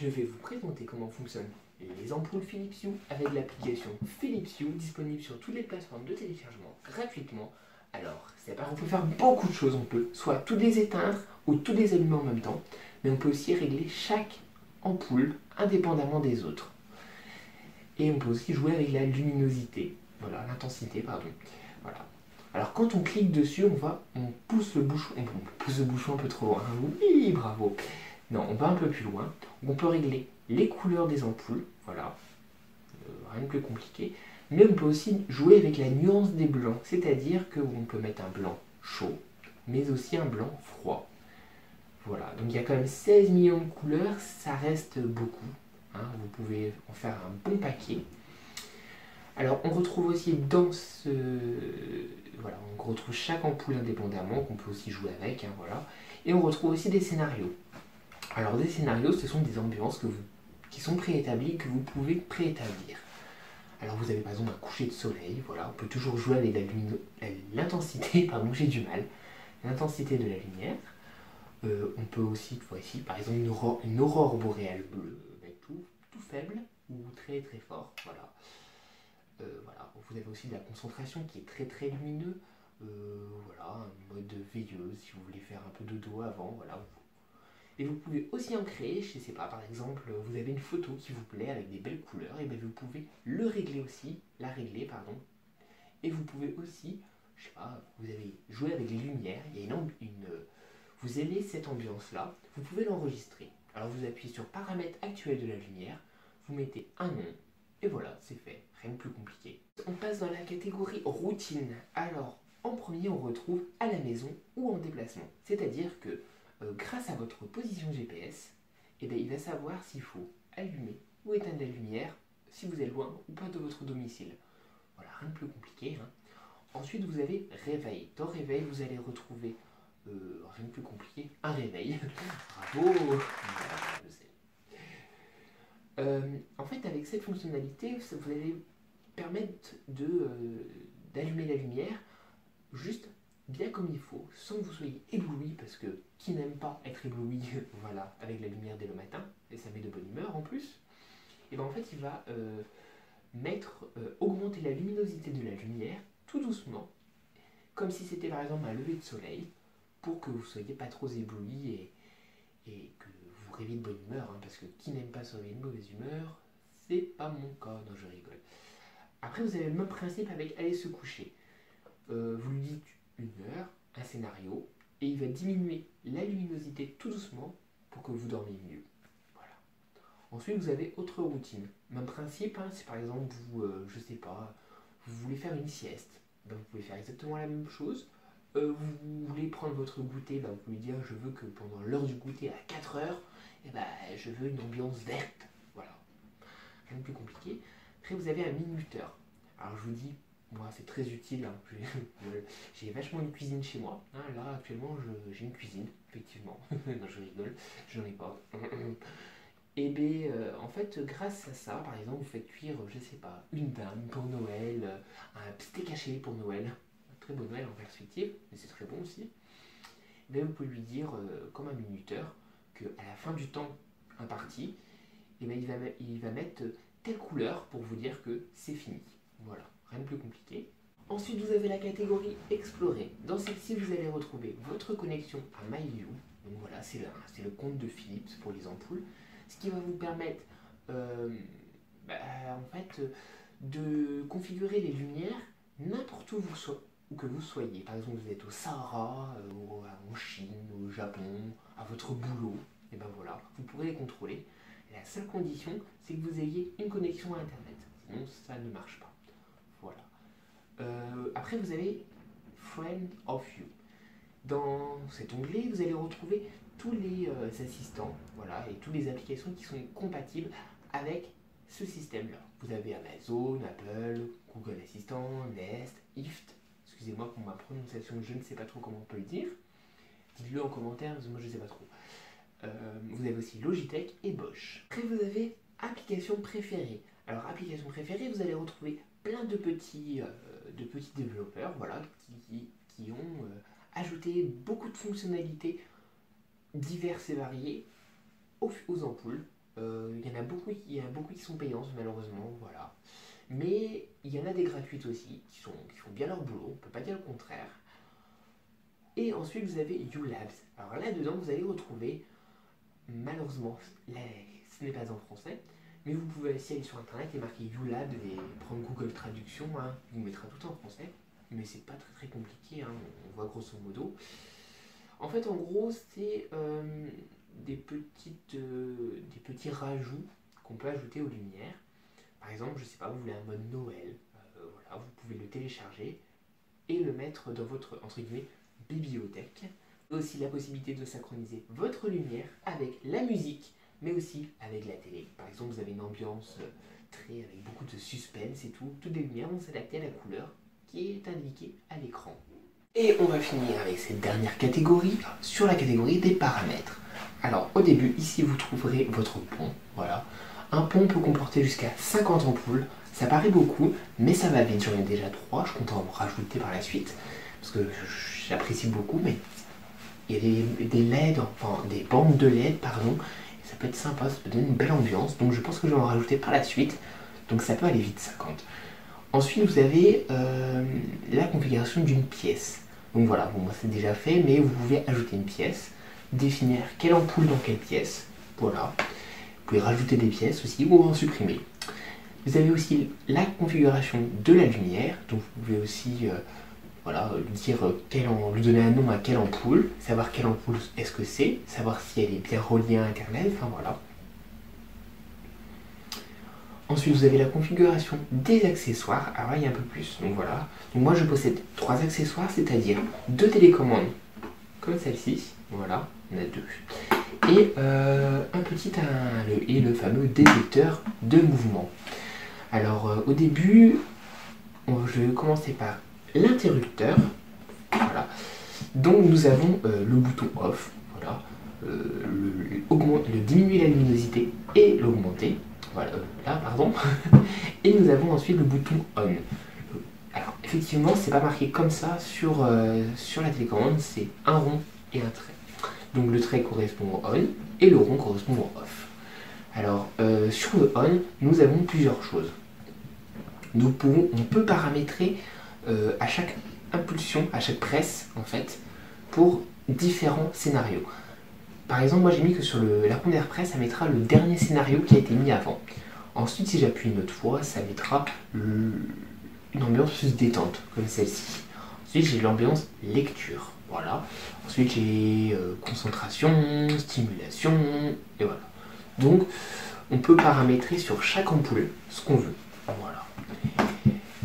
je vais vous présenter comment fonctionnent les ampoules Philips Hue avec l'application Philips Hue disponible sur toutes les plateformes de téléchargement gratuitement. Alors, c'est pas, on peut faire beaucoup de choses. On peut soit toutes les éteindre ou toutes les allumer en même temps, mais on peut aussi régler chaque ampoule indépendamment des autres. Et on peut aussi jouer avec la luminosité, voilà, l'intensité, pardon. Voilà. Alors quand on clique dessus, on pousse le bouchon, on pousse le bouchon un peu trop loin. Oui, bravo. Non, on va un peu plus loin. On peut régler les couleurs des ampoules, voilà, rien de plus compliqué. Mais on peut aussi jouer avec la nuance des blancs, c'est-à-dire qu'on peut mettre un blanc chaud, mais aussi un blanc froid. Voilà, donc il y a quand même 16 millions de couleurs, ça reste beaucoup. Hein, vous pouvez en faire un bon paquet. Alors on retrouve aussi dans ce... Voilà, on retrouve chaque ampoule indépendamment, qu'on peut aussi jouer avec, hein, voilà. Et on retrouve aussi des scénarios. Alors des scénarios, ce sont des ambiances qui sont préétablies, que vous pouvez préétablir. Alors vous avez par exemple un coucher de soleil, voilà, on peut toujours jouer avec l'intensité, pardon, j'ai du mal, l'intensité de la lumière. On peut aussi, voici par exemple une aurore boréale bleue, avec tout faible ou très très fort, voilà. Voilà. Vous avez aussi de la concentration qui est très très lumineux, voilà, un mode veilleuse si vous voulez faire un peu de dos avant, voilà. Et vous pouvez aussi en créer, je sais pas, par exemple, vous avez une photo qui vous plaît avec des belles couleurs, et bien vous pouvez le régler aussi, la régler, pardon. Et vous pouvez aussi, je sais pas, vous avez joué avec les lumières, il y a vous aimez cette ambiance-là, vous pouvez l'enregistrer. Alors vous appuyez sur paramètres actuels de la lumière, vous mettez un nom, et voilà, c'est fait, rien de plus compliqué. On passe dans la catégorie routine. Alors, en premier, on retrouve à la maison ou en déplacement. C'est-à-dire que grâce à votre position GPS, eh bien, il va savoir s'il faut allumer ou éteindre la lumière si vous êtes loin ou pas de votre domicile. Voilà, rien de plus compliqué. Hein. Ensuite, vous avez réveil. Dans réveil, vous allez retrouver, rien de plus compliqué, un réveil. Bravo, voilà, je sais. En fait, avec cette fonctionnalité, vous allez permettre d'allumer la lumière juste bien comme il faut, sans que vous soyez ébloui, parce que qui n'aime pas être ébloui, voilà, avec la lumière dès le matin, et ça met de bonne humeur en plus, et bien en fait il va augmenter la luminosité de la lumière tout doucement, comme si c'était par exemple un lever de soleil, pour que vous ne soyez pas trop ébloui et que vous rêviez de bonne humeur, hein, parce que qui n'aime pas se réveiller de mauvaise humeur, c'est pas mon cas, non je rigole. Après vous avez le même principe avec aller se coucher. Vous lui dites une heure, un scénario, et il va diminuer la luminosité tout doucement pour que vous dormiez mieux. Voilà. Ensuite, vous avez autre routine. Même principe, hein, si par exemple vous, je sais pas, vous voulez faire une sieste, ben, vous pouvez faire exactement la même chose. Vous voulez prendre votre goûter, ben, vous pouvez dire je veux que pendant l'heure du goûter à 4 heures, eh ben, je veux une ambiance verte. Voilà. Rien de plus compliqué. Après, vous avez un minuteur. Alors je vous dis, moi c'est très utile, hein. J'ai vachement une cuisine chez moi, hein. Là actuellement j'ai une cuisine, effectivement, non je rigole, j'en ai pas. Et bien en fait grâce à ça, par exemple vous faites cuire, je sais pas, une dinde pour Noël, un steak haché pour Noël, un très beau Noël en perspective, mais c'est très bon aussi. Et bien vous pouvez lui dire, comme un minuteur, qu'à la fin du temps imparti, et bien il va mettre telle couleur pour vous dire que c'est fini. Voilà, rien de plus compliqué. Ensuite, vous avez la catégorie Explorer. Dans celle-ci, vous allez retrouver votre connexion à MyView. Donc voilà, c'est le compte de Philips pour les ampoules. Ce qui va vous permettre, en fait, de configurer les lumières n'importe où que vous soyez. Par exemple, vous êtes au Sahara, en Chine, au Japon, à votre boulot. Et ben voilà, vous pourrez les contrôler. Et la seule condition, c'est que vous ayez une connexion à Internet. Sinon, ça ne marche pas. Voilà. Après, vous avez Friend of You. Dans cet onglet, vous allez retrouver tous les assistants, voilà, et toutes les applications qui sont compatibles avec ce système-là. Vous avez Amazon, Apple, Google Assistant, Nest, IFT. Excusez-moi pour ma prononciation, je ne sais pas trop comment on peut le dire. Dites-le en commentaire, parce que moi je ne sais pas trop. Vous avez aussi Logitech et Bosch. Après, vous avez applications préférées. Alors, applications préférées, vous allez retrouver plein de petits développeurs, voilà, qui ont ajouté beaucoup de fonctionnalités diverses et variées aux ampoules. Il y en a beaucoup qui sont payantes malheureusement, voilà. Mais il y en a des gratuites aussi, qui font bien leur boulot, on ne peut pas dire le contraire. Et ensuite vous avez YouLabs. Alors là-dedans vous allez retrouver, malheureusement, ce n'est pas en français, mais vous pouvez aussi aller sur internet et marquer YouLabs et prendre Google Traduction, hein, il vous mettra tout en français. Mais c'est pas très compliqué, hein, on voit grosso modo. En fait, en gros, c'est des petits rajouts qu'on peut ajouter aux lumières. Par exemple, je sais pas, vous voulez un mode Noël, voilà, vous pouvez le télécharger et le mettre dans votre, entre guillemets, bibliothèque. Vous avez aussi la possibilité de synchroniser votre lumière avec la musique, mais aussi avec la télé. Par exemple, vous avez une ambiance avec beaucoup de suspense et tout. Toutes les lumières vont s'adapter à la couleur qui est indiquée à l'écran. Et on va finir avec cette dernière catégorie, sur la catégorie des paramètres. Alors au début, ici vous trouverez votre pont, voilà. Un pont peut comporter jusqu'à 50 ampoules, ça paraît beaucoup, mais ça va vite, j'en ai déjà 3, je compte en rajouter par la suite, parce que j'apprécie beaucoup, mais il y a des LED, enfin des bandes de LED, pardon, et ça peut être sympa, ça peut donner une belle ambiance, donc je pense que je vais en rajouter par la suite, donc ça peut aller vite, 50. Ensuite, vous avez la configuration d'une pièce. Donc voilà, bon, moi c'est déjà fait, mais vous pouvez ajouter une pièce, définir quelle ampoule dans quelle pièce. Voilà. Vous pouvez rajouter des pièces aussi ou en supprimer. Vous avez aussi la configuration de la lumière. Donc vous pouvez aussi voilà, dire lui donner un nom à quelle ampoule, savoir quelle ampoule est-ce que c'est, savoir si elle est bien reliée à Internet, enfin voilà. Ensuite, vous avez la configuration des accessoires. Alors là, il y a un peu plus. Donc voilà. Donc moi, je possède 3 accessoires, c'est-à-dire 2 télécommandes, comme celle-ci. Voilà, on a 2. Et le fameux détecteur de mouvement. Alors, au début, je vais commencer par l'interrupteur. Voilà. Donc nous avons le bouton off. Voilà. Le diminuer la luminosité et l'augmenter. Voilà, là, pardon. Et nous avons ensuite le bouton on. Alors, effectivement, c'est pas marqué comme ça sur la télécommande, c'est un rond et un trait. Donc, le trait correspond au on et le rond correspond au off. Alors, sur le on, nous avons plusieurs choses. On peut paramétrer à chaque impulsion, à chaque presse, en fait, pour différents scénarios. Par exemple, moi j'ai mis que sur la première presse, ça mettra le dernier scénario qui a été mis avant. Ensuite, si j'appuie une autre fois, ça mettra une ambiance plus détente, comme celle-ci. Ensuite, j'ai l'ambiance lecture. Voilà. Ensuite, j'ai concentration, stimulation, et voilà. Donc, on peut paramétrer sur chaque ampoule ce qu'on veut. Voilà.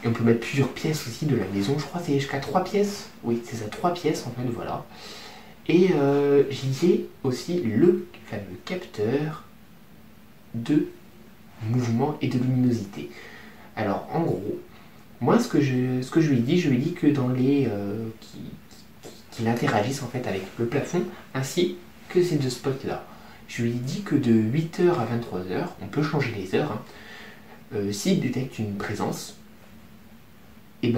Et on peut mettre plusieurs pièces aussi de la maison. Je crois que c'est jusqu'à 3 pièces. Oui, c'est ça, 3 pièces en fait, voilà. Et j'y ai aussi le fameux capteur de mouvement et de luminosité. Alors en gros, moi ce que je lui ai dit que dans les qu'il interagisse en fait avec le plafond ainsi que ces 2 spots là. Je lui ai dit que de 8h à 23h, on peut changer les heures, hein, s'il détecte une présence, et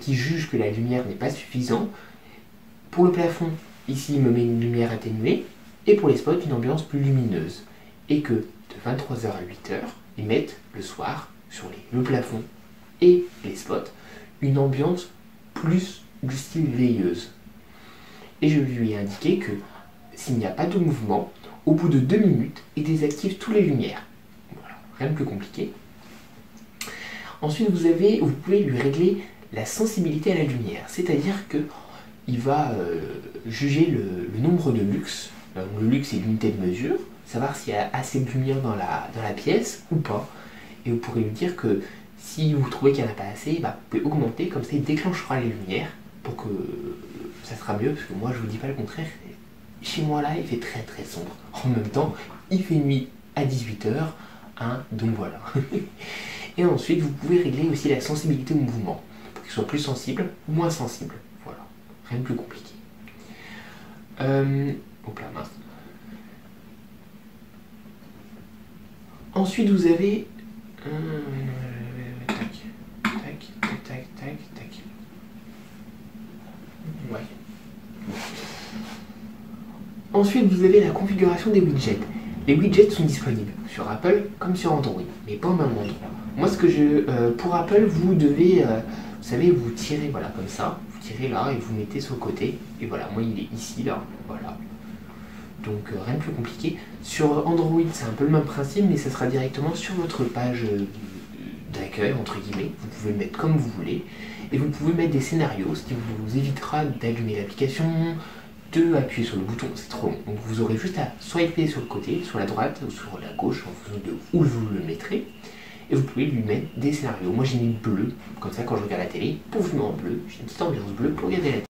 qu'il juge que la lumière n'est pas suffisante, pour le plafond, ici, il me met une lumière atténuée, et pour les spots, une ambiance plus lumineuse. Et que de 23h à 8h, ils mettent le soir, sur le plafond et les spots, une ambiance plus du style veilleuse. Et je lui ai indiqué que s'il n'y a pas de mouvement, au bout de 2 minutes, il désactive toutes les lumières. Voilà, rien de plus compliqué. Ensuite, vous pouvez lui régler la sensibilité à la lumière, c'est-à-dire que il va juger le nombre de lux. Le lux est l'unité de mesure, savoir s'il y a assez de lumière dans la pièce ou pas. Et vous pourrez lui dire que si vous trouvez qu'il n'y en a pas assez, vous pouvez augmenter, comme ça il déclenchera les lumières pour que ça sera mieux, parce que moi je vous dis pas le contraire. Chez moi là il fait très très sombre. En même temps, il fait nuit à 18h, hein, donc voilà. Et ensuite vous pouvez régler aussi la sensibilité au mouvement, pour qu'il soit plus sensible ou moins sensible. Voilà, rien de plus compliqué. Hop là, mince. Ensuite vous avez tac. Ouais. Ensuite vous avez la configuration des widgets. Les widgets sont disponibles sur Apple comme sur Android, mais pas au même endroit. Moi, pour Apple, vous devez, vous savez, vous tirez voilà comme ça, vous tirez là et vous mettez sur le côté. Et voilà, moi il est ici là, voilà. Donc rien de plus compliqué. Sur Android, c'est un peu le même principe, mais ça sera directement sur votre page d'accueil entre guillemets. Vous pouvez le mettre comme vous voulez et vous pouvez mettre des scénarios, ce qui vous évitera d'allumer l'application, de appuyer sur le bouton, c'est trop long. Donc vous aurez juste à swiper sur le côté, sur la droite ou sur la gauche en fonction de où vous le mettrez. Et vous pouvez lui mettre des scénarios. Moi j'ai mis bleu, comme ça quand je regarde la télé, pouf, je mets en bleu, j'ai une petite ambiance bleue pour regarder la télé.